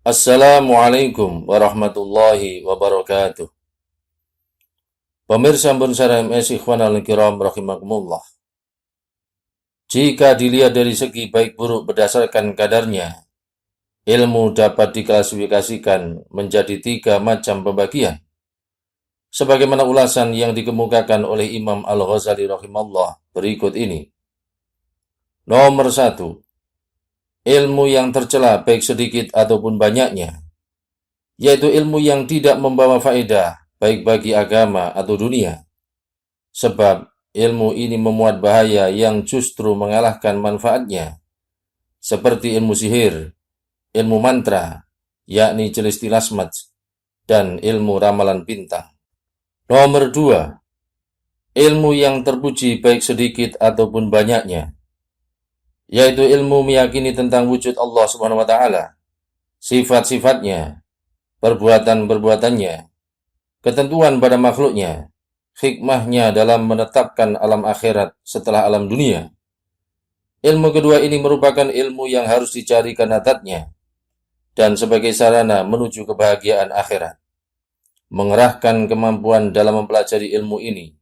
Assalamualaikum warahmatullahi wabarakatuh. Pemirsa Bonsara MS Ikhwan al-Kiram rahimakumullah. Jika dilihat dari segi baik buruk berdasarkan kadarnya, ilmu dapat diklasifikasikan menjadi 3 macam pembagian. Sebagaimana ulasan yang dikemukakan oleh Imam Al-Ghazali rahimahullah berikut ini. Nomor 1. Ilmu yang tercela baik sedikit ataupun banyaknya, yaitu ilmu yang tidak membawa faedah baik bagi agama atau dunia. Sebab ilmu ini memuat bahaya yang justru mengalahkan manfaatnya, seperti ilmu sihir, ilmu mantra, yakni celistilasmat, dan ilmu ramalan bintang. Nomor 2. Ilmu yang terpuji baik sedikit ataupun banyaknya, yaitu ilmu meyakini tentang wujud Allah Subhanahu wa Ta'ala, sifat-sifatnya, perbuatan-perbuatannya, ketentuan pada makhluknya, hikmahnya dalam menetapkan alam akhirat setelah alam dunia. Ilmu kedua ini merupakan ilmu yang harus dicari karena zatnya dan sebagai sarana menuju kebahagiaan akhirat. Mengerahkan kemampuan dalam mempelajari ilmu ini,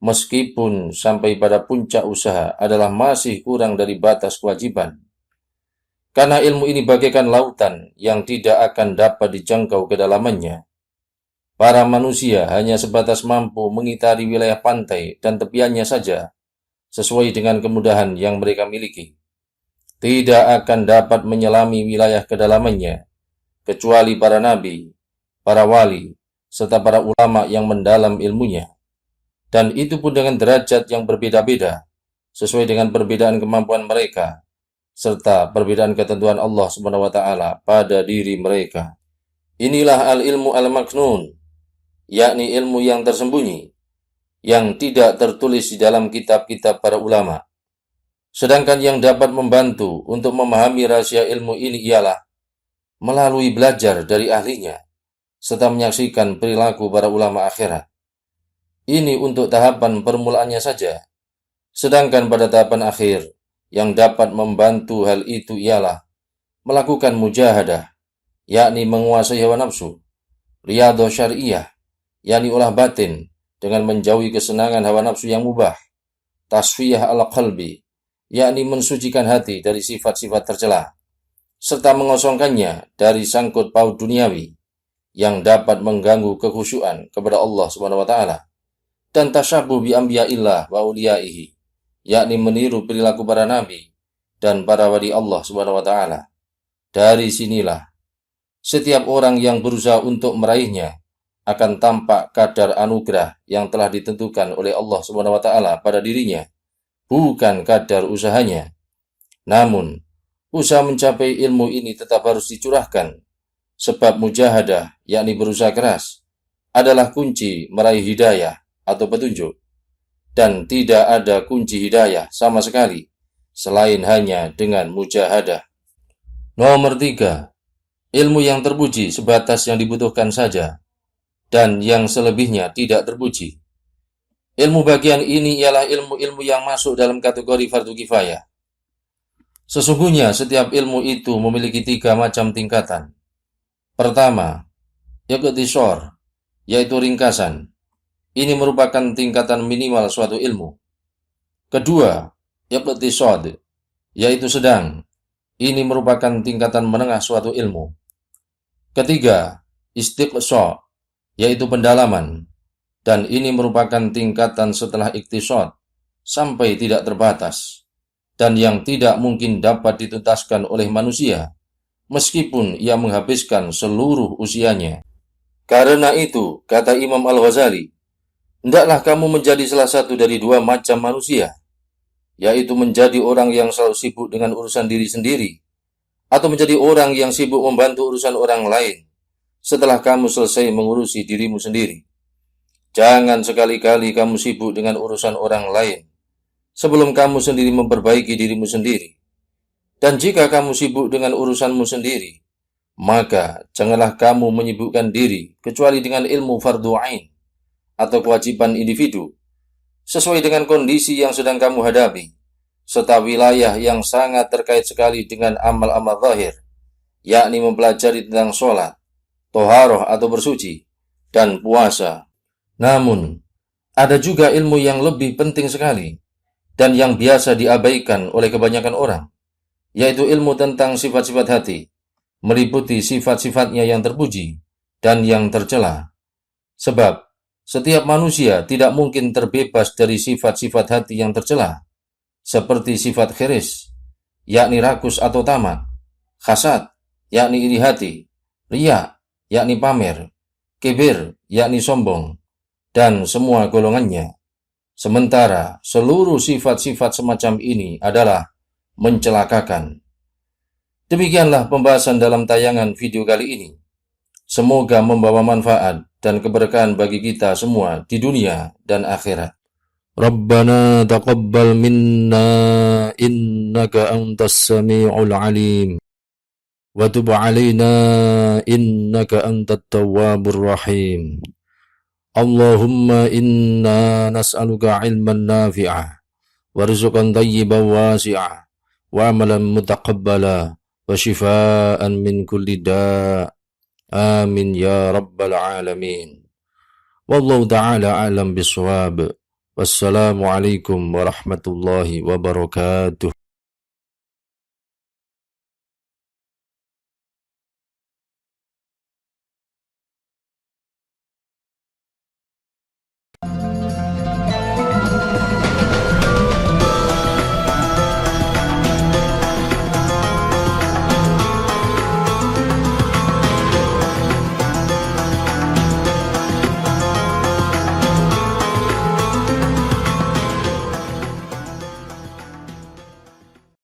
meskipun sampai pada puncak usaha, adalah masih kurang dari batas kewajiban. Karena ilmu ini bagaikan lautan yang tidak akan dapat dijangkau kedalamannya. Para manusia hanya sebatas mampu mengitari wilayah pantai dan tepiannya saja, sesuai dengan kemudahan yang mereka miliki. Tidak akan dapat menyelami wilayah kedalamannya, kecuali para nabi, para wali, serta para ulama yang mendalam ilmunya. Dan itu pun dengan derajat yang berbeda-beda, sesuai dengan perbedaan kemampuan mereka, serta perbedaan ketentuan Allah Subhanahu wa Ta'ala pada diri mereka. Inilah al-ilmu al-maknun, yakni ilmu yang tersembunyi, yang tidak tertulis di dalam kitab-kitab para ulama. Sedangkan yang dapat membantu untuk memahami rahasia ilmu ini ialah melalui belajar dari ahlinya, serta menyaksikan perilaku para ulama akhirat. Ini untuk tahapan permulaannya saja. Sedangkan pada tahapan akhir, yang dapat membantu hal itu ialah melakukan mujahadah, yakni menguasai hawa nafsu, riyadhah syariah, yakni olah batin, dengan menjauhi kesenangan hawa nafsu yang mubah, tasfiyah al-qalbi, yakni mensucikan hati dari sifat-sifat tercela, serta mengosongkannya dari sangkut paut duniawi, yang dapat mengganggu kekhusyuan kepada Allah Subhanahu wa Ta'ala. Dan tasyabuh bi anbiya'illah wa awliyaihi, yakni meniru perilaku para nabi dan para wali Allah Subhanahu wa Ta'ala. Dari sinilah setiap orang yang berusaha untuk meraihnya akan tampak kadar anugerah yang telah ditentukan oleh Allah Subhanahu wa Ta'ala pada dirinya, bukan kadar usahanya. Namun, usaha mencapai ilmu ini tetap harus dicurahkan, sebab mujahadah, yakni berusaha keras, adalah kunci meraih hidayah atau petunjuk, dan tidak ada kunci hidayah sama sekali selain hanya dengan mujahadah. Nomor 3. Ilmu yang terpuji sebatas yang dibutuhkan saja, dan yang selebihnya tidak terpuji. Ilmu bagian ini ialah ilmu-ilmu yang masuk dalam kategori fardu kifayah. Sesungguhnya setiap ilmu itu memiliki 3 macam tingkatan. Pertama, iqtisar, yaitu ringkasan. Ini merupakan tingkatan minimal suatu ilmu. Kedua, iqtisad, yaitu sedang. Ini merupakan tingkatan menengah suatu ilmu. Ketiga, istiqsa, yaitu pendalaman. Dan ini merupakan tingkatan setelah iqtisad, sampai tidak terbatas, dan yang tidak mungkin dapat dituntaskan oleh manusia, meskipun ia menghabiskan seluruh usianya. Karena itu, kata Imam Al-Ghazali, Hendaklah kamu menjadi salah satu dari dua macam manusia, yaitu menjadi orang yang selalu sibuk dengan urusan diri sendiri, atau menjadi orang yang sibuk membantu urusan orang lain setelah kamu selesai mengurusi dirimu sendiri. Jangan sekali-kali kamu sibuk dengan urusan orang lain sebelum kamu sendiri memperbaiki dirimu sendiri. Dan jika kamu sibuk dengan urusanmu sendiri, maka janganlah kamu menyibukkan diri kecuali dengan ilmu fardhu ain atau kewajiban individu sesuai dengan kondisi yang sedang kamu hadapi, serta wilayah yang sangat terkait sekali dengan amal-amal zahir, yakni mempelajari tentang sholat, toharoh atau bersuci, dan puasa. Namun, ada juga ilmu yang lebih penting sekali dan yang biasa diabaikan oleh kebanyakan orang, yaitu ilmu tentang sifat-sifat hati, meliputi sifat-sifatnya yang terpuji dan yang tercela. Sebab, setiap manusia tidak mungkin terbebas dari sifat-sifat hati yang tercela, seperti sifat khiris, yakni rakus atau tamak, hasad, yakni iri hati, riya, yakni pamer, kibir, yakni sombong, dan semua golongannya. Sementara seluruh sifat-sifat semacam ini adalah mencelakakan. Demikianlah pembahasan dalam tayangan video kali ini. Semoga membawa manfaat dan keberkahan bagi kita semua di dunia dan akhirat. Rabbana taqabbal minna innaka antas sami'ul alim wa tub 'alaina innaka antat tawwabur rahim. Allahumma inna nas'aluka 'ilman nafi'a wa rizqan thayyiban wasi'a wa 'amalan mutaqabbala wa shifaa'an min kulli da'. Amin ya rabbal alamin. Wallahu ta'ala a'lam biswab. Wassalamualaikum warahmatullahi wabarakatuh.